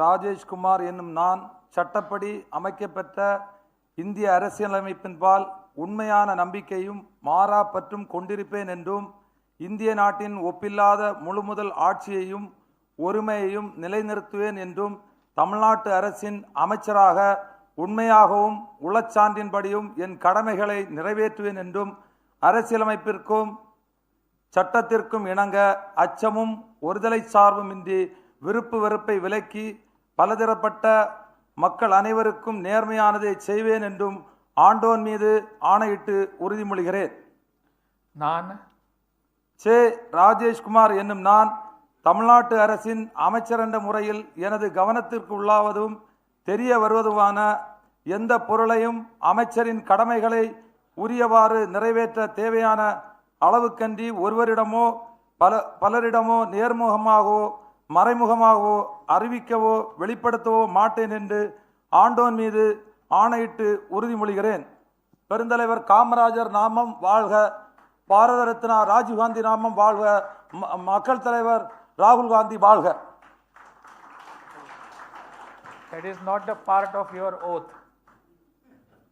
ராஜேஷ்குமார் என்னும் நான் சட்டப்படி அமைக்கப்பெற்ற இந்திய அரசியலமைப்பின்பால் உண்மையான நம்பிக்கையும் மாறா பற்றும் கொண்டிருப்பேன் என்றும் இந்திய நாட்டின் ஒப்பில்லாத முழுமுதல் ஆட்சியையும் ஒருமையையும் நிலைநிறுத்துவேன் என்றும் தமிழ்நாட்டு அரசின் அமைச்சராக உண்மையாகவும் உளச்சான்றின்படியும் என் கடமைகளை நிறைவேற்றுவேன் என்றும் அரசியலமைப்பிற்கும் சட்டத்திற்கும் இணங்க அச்சமும் ஒருதலை சார்புமின்றி விருப்பு வெறுப்பை விலக்கி பலதரப்பட்ட மக்கள் அனைவருக்கும் நேர்மையானதை செய்வேன் என்றும் ஆண்டோன் மீது ஆணையிட்டு உறுதிமொழிகிறேன். நான் சே. ராஜேஷ்குமார் என்னும் நான் தமிழ்நாட்டு அரசின் அமைச்சர் என்ற முறையில் எனது கவனத்திற்கு உள்ளாவதும் தெரிய வருவதுமான எந்த பொருளையும் அமைச்சரின் கடமைகளை உரியவாறு நிறைவேற்ற தேவையான அளவுக்கன்றி ஒருவரிடமோ பலரிடமோ நேர்முகமாகவோ மறைமுகமாகவோ அறிவிக்கவோ வெளிப்படுத்தவோ மாட்டேன் என்று ஆண்டோன் மீது ஆணையிட்டு உறுதிமொழிகிறேன். பெருந்தலைவர் காமராஜர் நாமம் வாழ்க, பாரத ரத்னா ராஜீவ்காந்தி நாமம் வாழ்க, மக்கள் தலைவர் ராகுல் காந்தி வாழ்க. That is not a part of your oath.